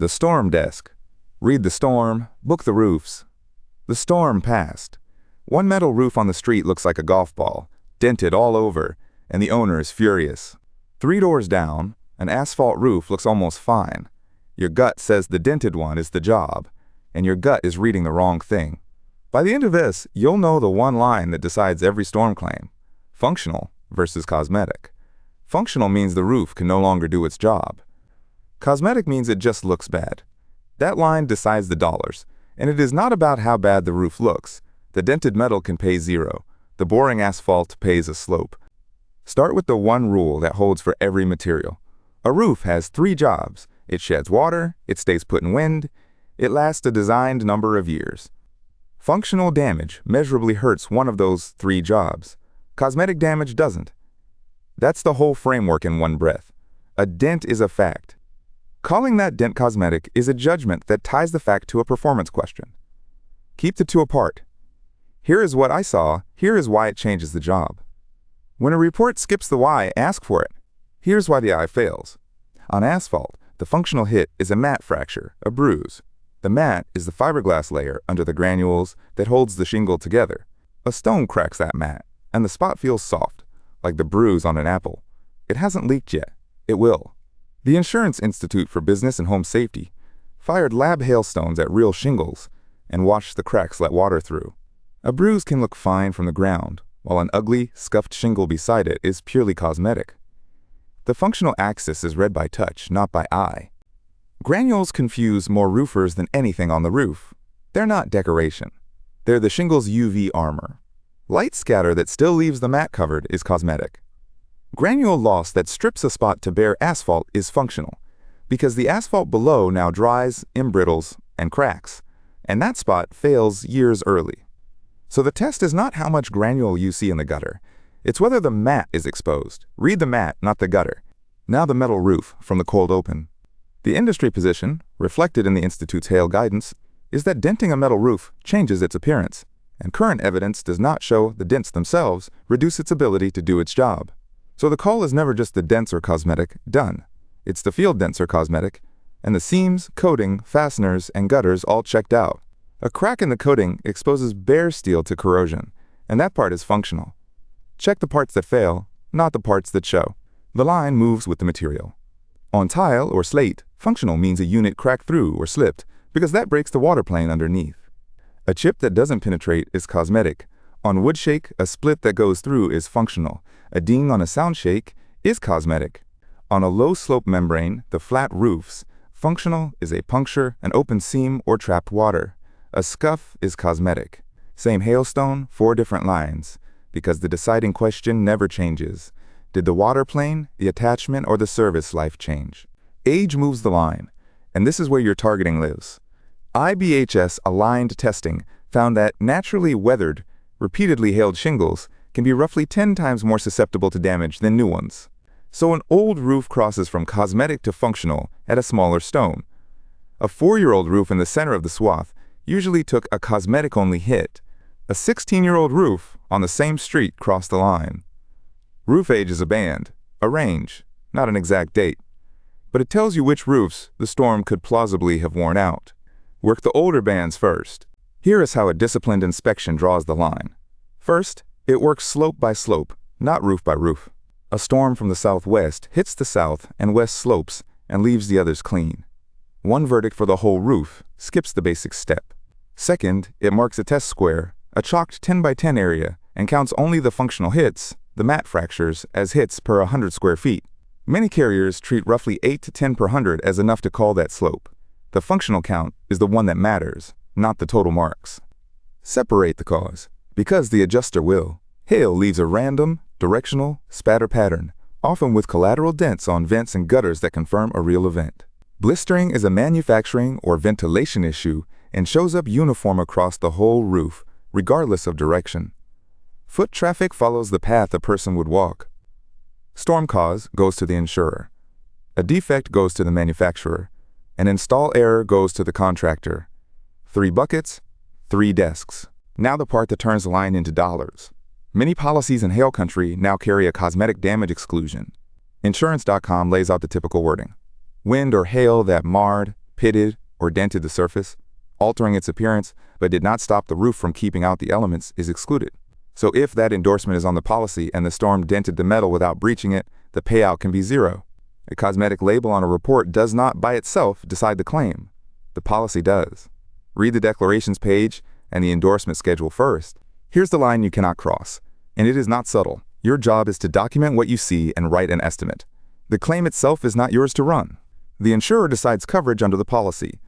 The storm desk. Read the storm, book the roofs. The storm passed. One metal roof on the street looks like a golf ball, dented all over, and the owner is furious. 3 doors down, an asphalt roof looks almost fine. Your gut says the dented one is the job, and your gut is reading the wrong thing. By the end of this, you'll know the one line that decides every storm claim. Functional versus cosmetic. Functional means the roof can no longer do its job. Cosmetic means it just looks bad. That line decides the dollars, and it is not about how bad the roof looks. The dented metal can pay 0. The boring asphalt pays a slope. Start with the one rule that holds for every material. A roof has 3 jobs. It sheds water, it stays put in wind, it lasts a designed number of years. Functional damage measurably hurts one of those 3 jobs. Cosmetic damage doesn't. That's the whole framework in one breath. A dent is a fact. Calling that dent cosmetic is a judgment that ties the fact to a performance question. Keep the two apart. Here is what I saw, here is why it changes the job. When a report skips the why, ask for it. Here's why the I fails. On asphalt, the functional hit is a mat fracture, a bruise. The mat is the fiberglass layer under the granules that holds the shingle together. A stone cracks that mat, and the spot feels soft, like the bruise on an apple. It hasn't leaked yet. It will. The Insurance Institute for Business and Home Safety fired lab hailstones at real shingles and watched the cracks let water through. A bruise can look fine from the ground, while an ugly, scuffed shingle beside it is purely cosmetic. The functional axis is read by touch, not by eye. Granules confuse more roofers than anything on the roof. They're not decoration. They're the shingle's UV armor. Light scatter that still leaves the mat covered is cosmetic. Granule loss that strips a spot to bare asphalt is functional, because the asphalt below now dries, embrittles, and cracks, and that spot fails years early. So the test is not how much granule you see in the gutter. It's whether the mat is exposed. Read the mat, not the gutter. Now the metal roof from the cold open. The industry position, reflected in the Institute's hail guidance, is that denting a metal roof changes its appearance, and current evidence does not show the dents themselves reduce its ability to do its job. So the call is never just the dents are cosmetic, done. It's the field dents are cosmetic, and the seams, coating, fasteners, and gutters all checked out. A crack in the coating exposes bare steel to corrosion, and that part is functional. Check the parts that fail, not the parts that show. The line moves with the material. On tile or slate, functional means a unit cracked through or slipped, because that breaks the water plane underneath. A chip that doesn't penetrate is cosmetic. On wood shake, a split that goes through is functional. A ding on a sound shake is cosmetic. On a low-slope membrane, the flat roofs, functional is a puncture, an open seam, or trapped water. A scuff is cosmetic. Same hailstone, 4 different lines, because the deciding question never changes. Did the water plane, the attachment, or the service life change? Age moves the line, and this is where your targeting lives. IBHS aligned testing found that naturally weathered, repeatedly hailed shingles can be roughly 10 times more susceptible to damage than new ones. So an old roof crosses from cosmetic to functional at a smaller stone. A 4-year-old roof in the center of the swath usually took a cosmetic-only hit. A 16-year-old roof on the same street crossed the line. Roof age is a band, a range, not an exact date. But it tells you which roofs the storm could plausibly have worn out. Work the older bands first. Here is how a disciplined inspection draws the line. First, it works slope by slope, not roof by roof. A storm from the southwest hits the south and west slopes and leaves the others clean. One verdict for the whole roof, skips the basic step. Second, it marks a test square, a chalked 10 by 10 area, and counts only the functional hits, the mat fractures, as hits per 100 square feet. Many carriers treat roughly 8 to 10 per 100 as enough to call that slope. The functional count is the one that matters, not the total marks. Separate the cause, because the adjuster will. Hail leaves a random, directional, spatter pattern, often with collateral dents on vents and gutters that confirm a real event. Blistering is a manufacturing or ventilation issue and shows up uniform across the whole roof, regardless of direction. Foot traffic follows the path a person would walk. Storm cause goes to the insurer. A defect goes to the manufacturer. An install error goes to the contractor. 3 buckets, 3 desks. Now the part that turns the line into dollars. Many policies in hail country now carry a cosmetic damage exclusion. Insurance.com lays out the typical wording. Wind or hail that marred, pitted, or dented the surface, altering its appearance, but did not stop the roof from keeping out the elements, is excluded. So if that endorsement is on the policy and the storm dented the metal without breaching it, the payout can be zero. A cosmetic label on a report does not by itself decide the claim. The policy does. Read the declarations page and the endorsement schedule first. Here's the line you cannot cross, and it is not subtle. Your job is to document what you see and write an estimate. The claim itself is not yours to run. The insurer decides coverage under the policy.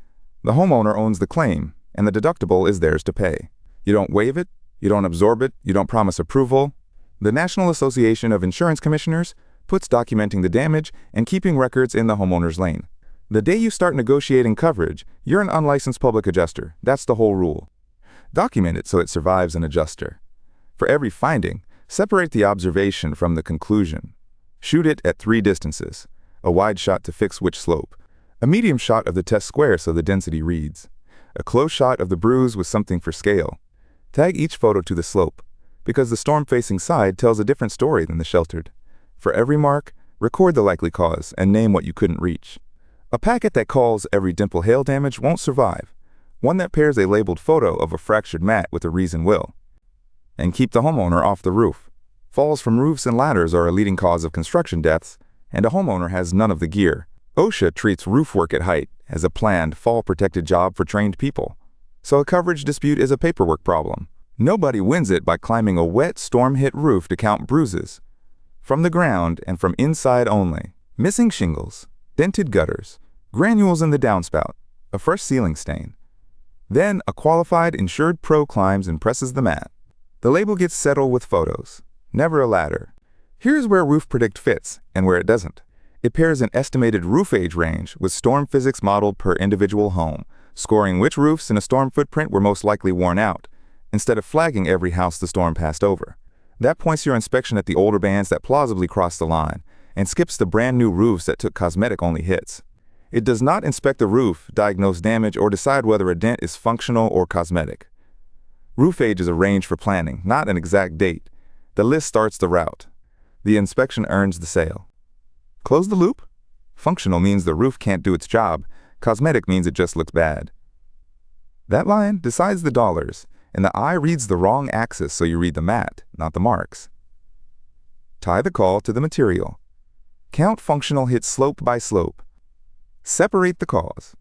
The homeowner owns the claim, and the deductible is theirs to pay. You don't waive it, you don't absorb it, you don't promise approval. The National Association of Insurance Commissioners puts documenting the damage and keeping records in the homeowner's lane. The day you start negotiating coverage, you're an unlicensed public adjuster. That's the whole rule. Document it so it survives an adjuster. For every finding, separate the observation from the conclusion. Shoot it at 3 distances, a wide shot to fix which slope, a medium shot of the test square so the density reads, a close shot of the bruise with something for scale. Tag each photo to the slope, because the storm-facing side tells a different story than the sheltered. For every mark, record the likely cause and name what you couldn't reach. A packet that calls every dimple hail damage won't survive. One that pairs a labeled photo of a fractured mat with a reason will. And keep the homeowner off the roof. Falls from roofs and ladders are a leading cause of construction deaths, and a homeowner has none of the gear. OSHA treats roof work at height as a planned, fall-protected job for trained people. So a coverage dispute is a paperwork problem. Nobody wins it by climbing a wet, storm-hit roof to count bruises. From the ground and from inside only. Missing shingles, dented gutters, granules in the downspout, a fresh ceiling stain. Then a qualified insured pro climbs and presses the mat. The label gets settled with photos, never a ladder. Here's where Roof Predict fits and where it doesn't. It pairs an estimated roof age range with storm physics modeled per individual home, scoring which roofs in a storm footprint were most likely worn out, instead of flagging every house the storm passed over. That points your inspection at the older bands that plausibly crossed the line, and skips the brand new roofs that took cosmetic only hits. It does not inspect the roof, diagnose damage, or decide whether a dent is functional or cosmetic. Roof age is a range for planning, not an exact date. The list starts the route. The inspection earns the sale. Close the loop? Functional means the roof can't do its job. Cosmetic means it just looks bad. That line decides the dollars, and the eye reads the wrong axis, so you read the mat, not the marks. Tie the call to the material. Count functional hits slope by slope. Separate the cause.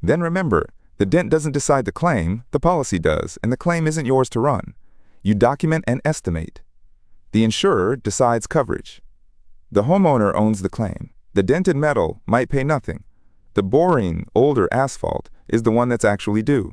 Then remember, the dent doesn't decide the claim, the policy does, and the claim isn't yours to run. You document and estimate. The insurer decides coverage. The homeowner owns the claim. The dented metal might pay nothing. The boring, older asphalt is the one that's actually due.